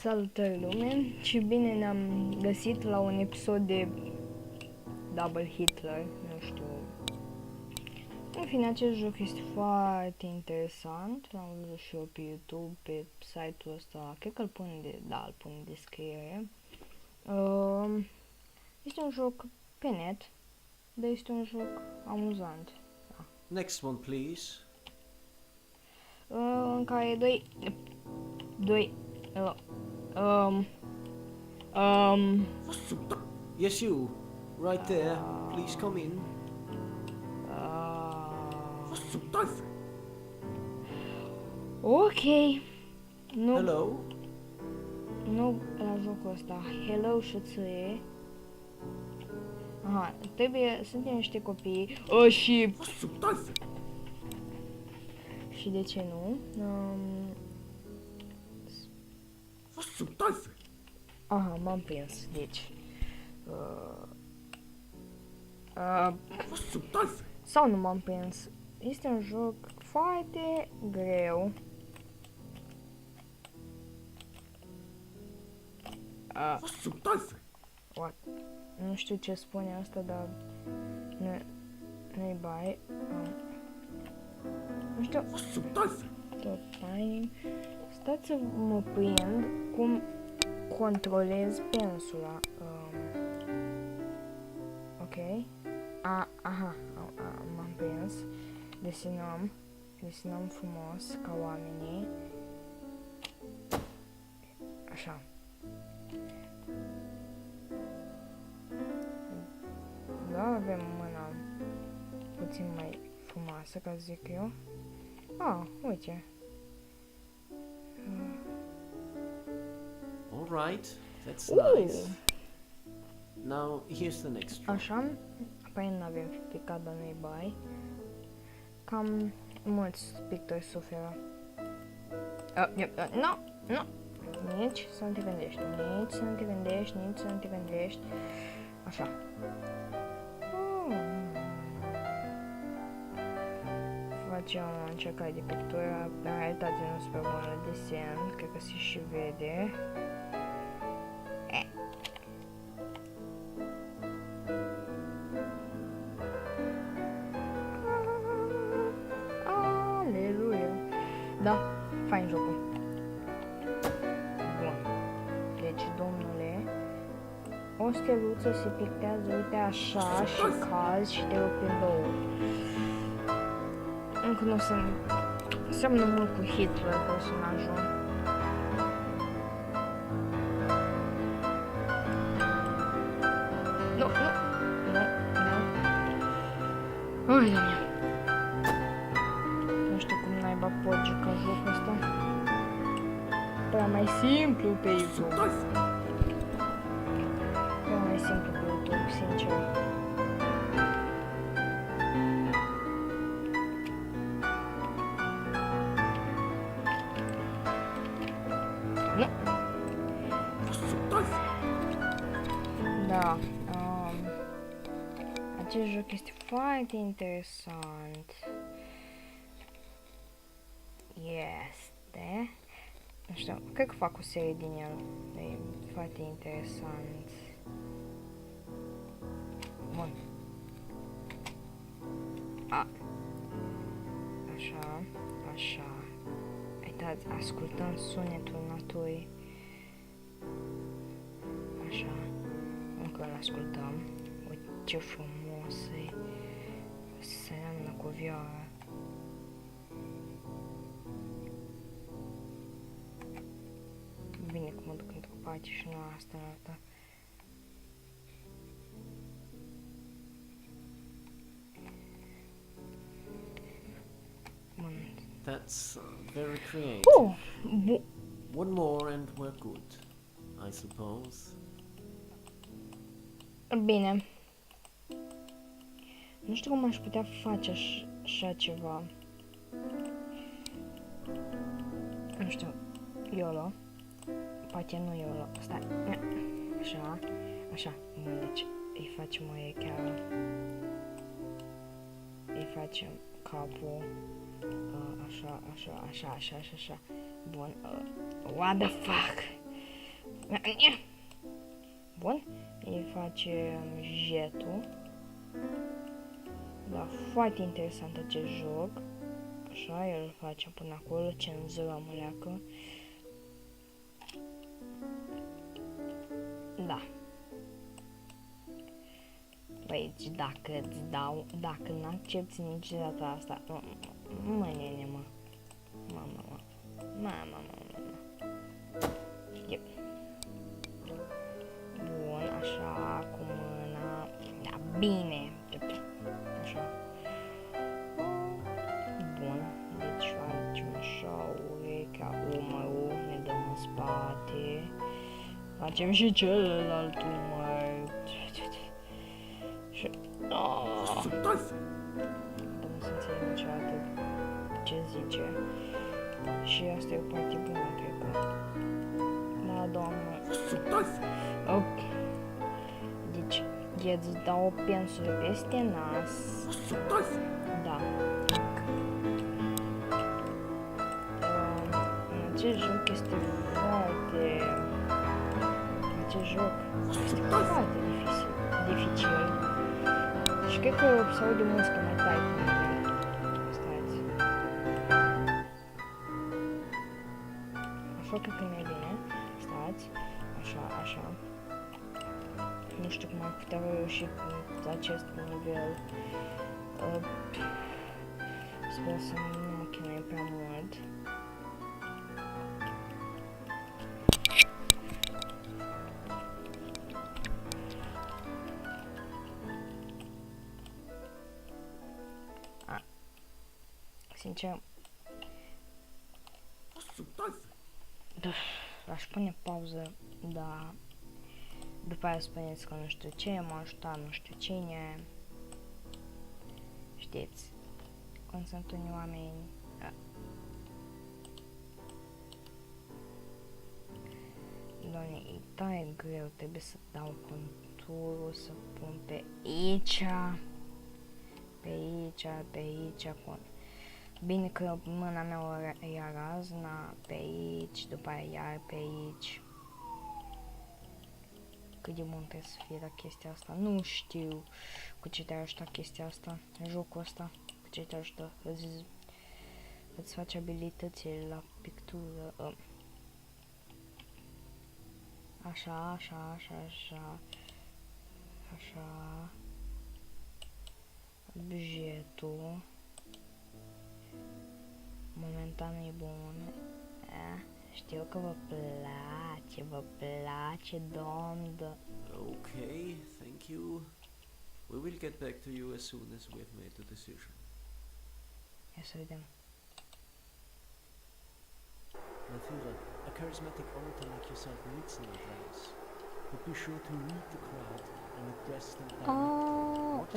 Salutări lume și bine ne-am găsit la un episod de Double Hitler, nu știu. În fine, acest joc este foarte interesant, l-am văzut și eu pe YouTube, pe site-ul ăsta, cred că îl pun în descriere. Este un joc pe net, dar este un joc amuzant. Da. Next one, please. În care Yes, you. Right there. Please come in. Ok. Nu, Hello. nu la jocul ăsta. Hello șuțâie. Aha, suntem niște copii. Și de ce nu? Aha, m-am prins, deci. Sau nu m-am prins. Este un joc foarte greu. What? Nu știu ce spune asta, dar nu-i bai. Nu știu. Tot mining. Stați să mă prind cum controlez pensula. Ok. Aha, m-am prins. Desenăm frumos ca oamenii. Așa. Da, avem mâna puțin mai frumoasă, ca zic eu. Uite. All right. That's nice. Now here's the next one. Așa. Apoi nu avem picat, dar nu-i bai. Cam mulți pictori suferă. Nu. Nici să nu te gândești. Nici să nu te gândești. Așa. Facem o încercare de pictură. În realitate nu sunt pe bună desen. Cred că se și vede. Aleluia. Da, fain jocul. Bun. Deci, domnule, o steluță se pictează, uite așa, și cazi și te rupi în două. Încă nu seamănă mult cu Hitler personajul. Nu. Oi, Doamne. Nu știu cum naiba pot juca jocul ăsta. Prea mai simplu pe YouTube. Prea mai simplu pe YouTube, sincer. Nu. Da. Acest joc este foarte interesant. Este. Nu știu, cred că fac o serie din el. E foarte interesant. Bun. Așa. Uitați, ascultăm sunetul naturii. Așa. Încă îl ascultăm. Uite ce frumos e. Seamănă cu vioara. Bine că mă duc într-o parte și nu asta arată. Bun. That's very creative. One more and we're good, I suppose. Bine. Nu știu cum aș putea face așa ceva. Nu știu. YOLO. Poate nu YOLO. Stai. Așa. Bun, deci îi facem o chiar. Îi facem capul. Așa. Bun. What the fuck? Bun, îi face jetul. Da, foarte interesant acest joc. Așa, el face până acolo, cenzură măleacă. Da. Băi, dacă n-accepti nici data asta, nene, mă. Mama. Yep. Bun, așa, cu mâna. Da, bine. Așa. Bun, deci facem așa, urechea, umărul, ne dăm în spate. Facem și celălalt umăr. Și... Dar nu se înțeleg niciodată ce zice. Și asta e o parte bună, cred că. Da, doamnă. Deci, îți dau o pensulă peste nas. Da. Acest joc este foarte... Acest joc este foarte dificil. Și cred că se aude muzică mai tare cu mine. Stați. Așa cred că e mai bine. Stați. Așa. Nu știu cum am putea reuși cu acest nivel. Sper să nu mă chinui prea mult. Sincer, aș pune pauză, dar după aia spuneți că nu știu ce, m-a ajutat nu știu cine. Știți cum sunt unii oameni. Doamne, e tare greu, trebuie să dau conturul, să pun pe aici, pe aici, bine că mâna mea ia razna, pe aici, după aia iar pe aici. Cât de bun trebuie să fie la chestia asta, nu știu cu ce te ajută chestia asta, jocul ăsta, cu ce te ajută, îți face abilitățile la pictură. Așa. Bugetul. Momentan e bun. Știu că vă place, domn. Okay, thank you. We will get back to you as soon as we have made a decision. Ia să vedem. Mathilda, a charismatic orator like yourself needs no advice. But be sure to read the crowd and address them directly. Watch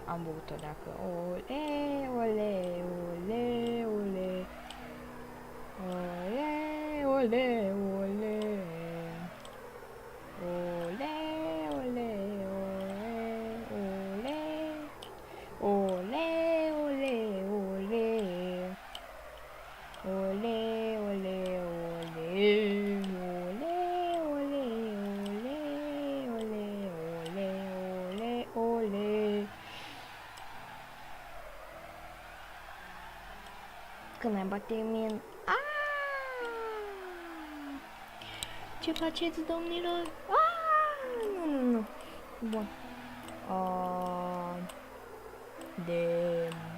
Am băut-o dacă Când mai bate mine. Ce faceți, domnilor? Nu. Bun.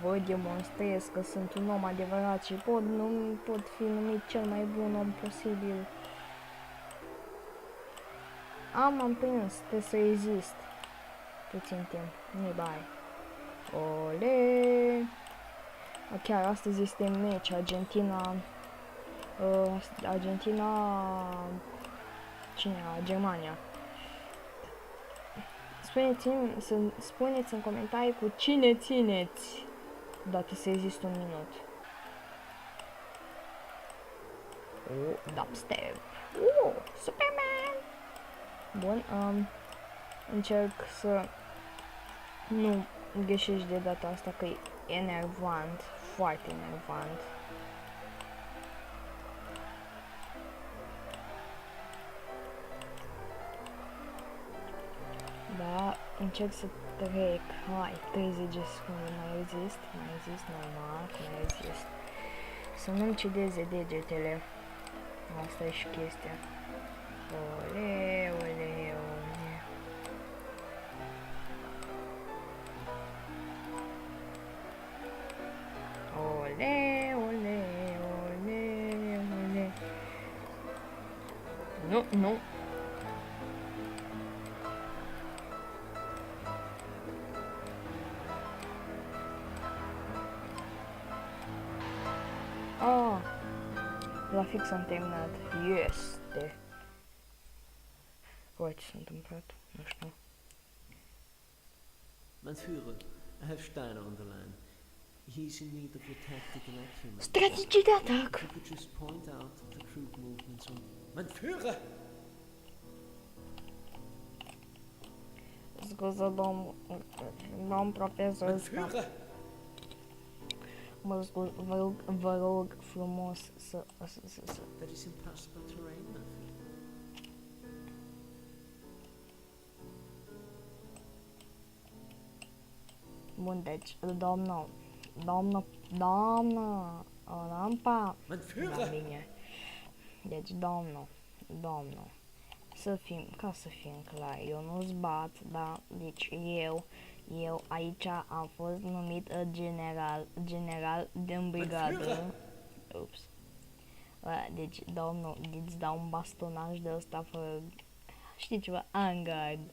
Vă demonstrez că sunt un om adevărat și nu pot fi numit cel mai bun om posibil. Am prins, trebuie să rezist. Puțin timp, nebai. Ole! Chiar astăzi este meci, Germania. Spuneți în comentarii cu cine țineți, dacă să rezist un minut. Dubstep. Superman! Bun, încerc să nu greșești de data asta, că e enervant, foarte enervant. Da, încerc să trec. Hai, 30 de secunde, mai rezist, normal, mai rezist. Să nu-mi cedeze degetele. Asta e și chestia. Ole, ole, ole. Ole, ole, ole, ole. Nu, nu. Ah, la fix am terminat. Este. Uite ce s-a întâmplat. Nu știu. Mein Führer, I have Steiner on the line. He's in need of your tactical acumen. Strategii de If atac. you could just point out the troop movements on... Mein Führer! Scuze, domn profesor, Mein Führer! vă rog frumos să... That is impossible terrain, mein Führer. Bun, deci, doamnă, lampa. Mein Da, Führer! bine. Deci, doamnă, ca să fim clari, eu nu-ți bat, da, deci eu aici am fost numit general din brigadă. Ups. Deci, domnul, îți dau un bastonaj de ăsta fără, știi ceva, angard.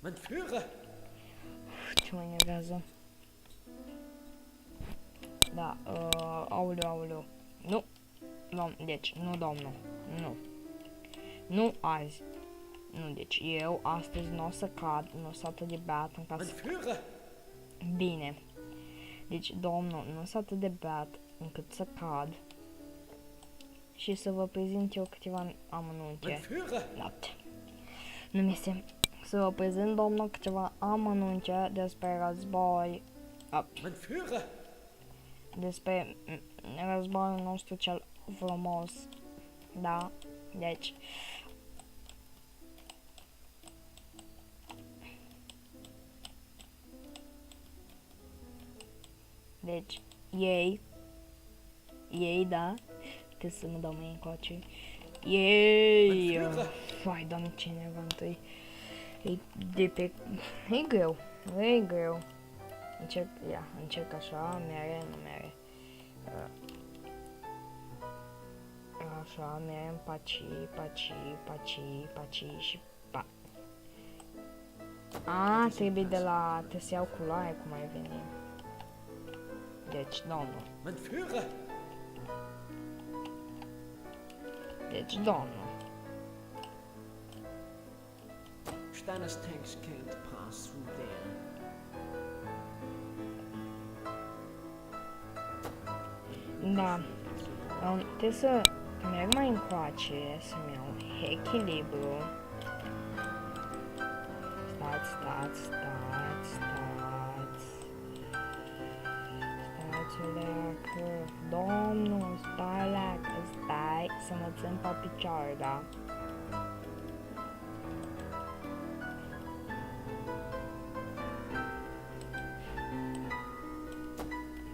Mein Führer! Ce mă enervează. Da, aoleu. Nu, deci, nu, domnul, nu. Nu azi. Nu, deci eu astăzi nu o să cad, nu o să atât de beat în casă. Bine. Deci, domnul, nu o să atât de beat încât să cad și să vă prezint eu câteva amănunte. Da. Nu mi se... Să vă prezint, domnul, câteva amănunte despre război. Despre războiul nostru cel frumos. Da? Deci... Deci, ei, da, trebuie să mă dau mai încoace. Ei, vai, doamne, ce enervant e. E de pe... E greu. Încerc așa, mere, nu mere. Așa, mere, paci și pa. A, trebuie de la... Trebuie să iau culoare, cum ai veni. Deci, domnul. Deci, domnul. Steiner's tanks can't pass through there. Da. Trebuie să merg mai încoace, să-mi iau echilibru. Stați. Leacă, domnul, stai să mă țin pe picioare, da?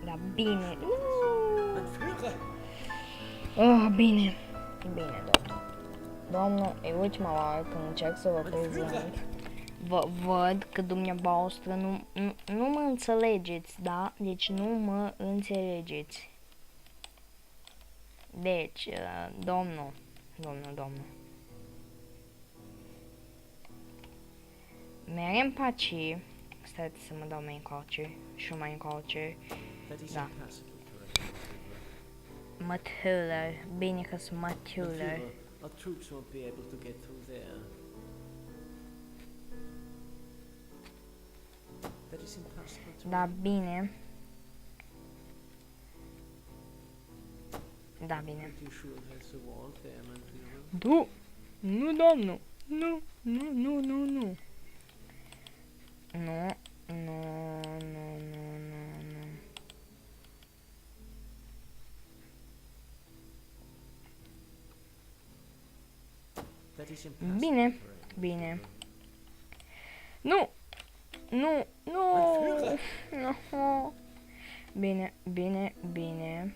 Da, bine. Bine, domnul, e ultima oară când încerc să vă prezint. Văd că dumneavoastră nu mă înțelegeți, da? Deci nu mă înțelegeți. Deci, domnul. Merem pe aici. Stați să mă dau mai încoace și mai încoace. Da. Mătâlăr. Bine că sunt mătâlăr. Our troops won't be able to get through there. That is impossible to... Da, bine. Da, bine. Are you sure there's a wall there, mein Führer? Nu, domnul. Nu. is impossible. Bine, for a bine. Führer. Nu! Nu! Nu! Mein Führer! Nu! Bine, bine, bine.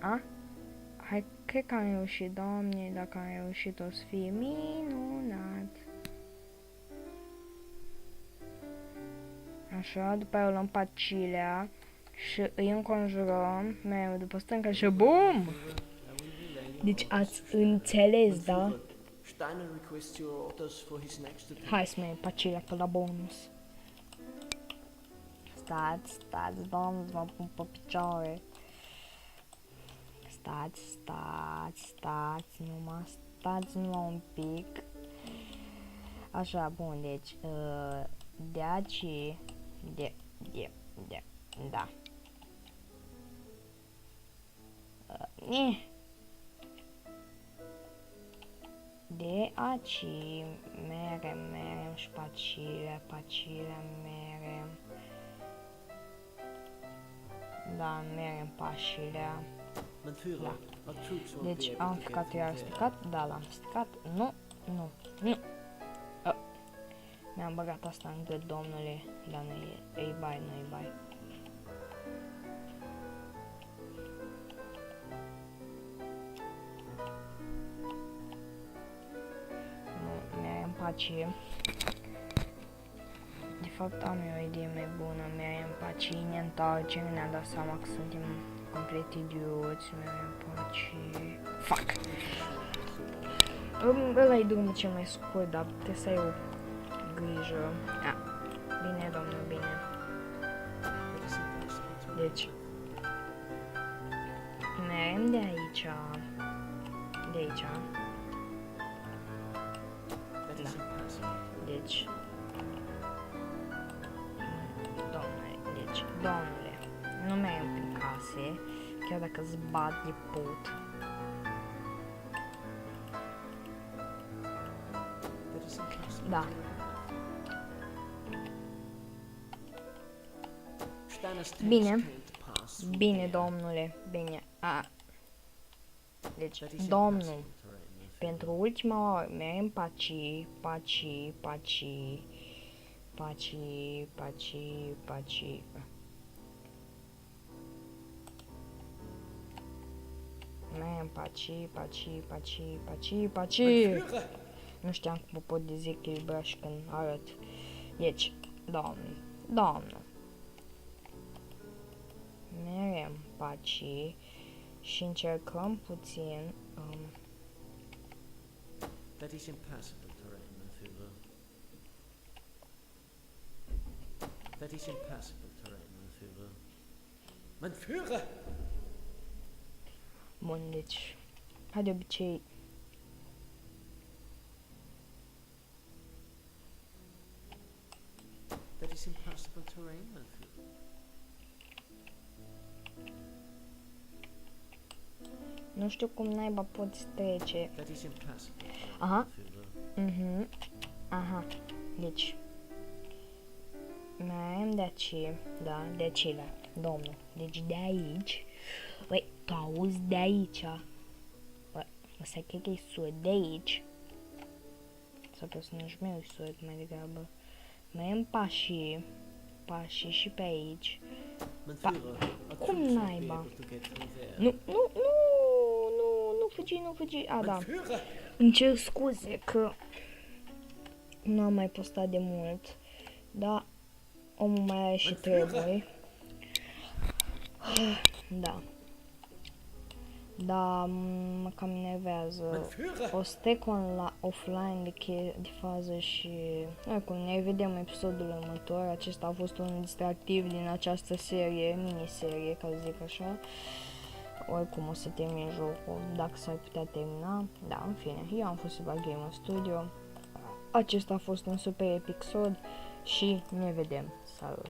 A? Hai, cred că am reușit, Doamne, dacă am reușit o să fie minunat. Așa, după aia o luăm pacilea și îi înconjurăm mereu după stânga și BUM! Deci ați înțeles, da? Steiner requests your orders for his next attempt. Hai să mergem pacilea pe la bonus. Stați, doamne, mă pun pe picioare. Stați, numai un pic. Așa, bun, deci, de aici, da. De aici, merem și pacilea, merem. Da, merem pașilea. Mein Führer, Da. our troops won't Deci be able am to get stricat through iar there. stricat, da, l-am stricat, nu. Mi-am băgat asta în gât, domnule, dar nu-i bai. Nu, mergem pace. De fapt am eu o idee mai bună, mergem pace, ne întoarcem, ne-am dat seama că suntem complet idioți, mergem pace. Fuck! Ăla e drumul cel mai scurt, dar trebuie să ai o grijă. Bine, domnule, bine. That is impossible to Deci, mergem de aici. That is Da. impossible. Deci, domnule, nu mergem prin case, chiar dacă îți bat de put. That is impossible. Da, Steiner's tanks Bine. can't pass through bine, there. domnule, bine. Deci, That is domnul, impossible terrain, mein Führer. pentru ultima oară mergem paci. Mergem paci. Mein Führer! Nu știam cum mă pot dezechilibra și când arăt. Deci, domnul. Mergem paci și încercăm puțin. That is impossible terrain, mein Führer. That is impossible terrain, mein Führer. Mein Führer! Bun, deci, ca de obicei, That is impossible terrain, mein Führer. nu știu cum naiba poți trece. That is impossible terrain, Aha. mein Führer. Aha, deci, mergem de aici, da, de aici, domnul, deci de aici, băi, tu auzi de aici, bă, ăsta cred că e sud, de aici, sau personajul meu e sud mai degrabă, mergem pașii și pe aici, Mein Pa- Führer, our cum troops won't be naiba? able to get through there. nu fugi, a, da. Mein Führer! Îmi cer scuze că nu am mai postat de mult, dar omul mai are și treburi. Da. Da, mă cam enervează. Mein Führer! O să trec offline de fază și oricum ne vedem episodul următor. Acesta a fost un distractiv din această serie, miniserie, ca să zic așa. Oricum o să termin jocul, dacă s-ar putea termina. Da, în fine, eu am fost Silva Gamer Studio. Acesta a fost un super episod și ne vedem. Salut!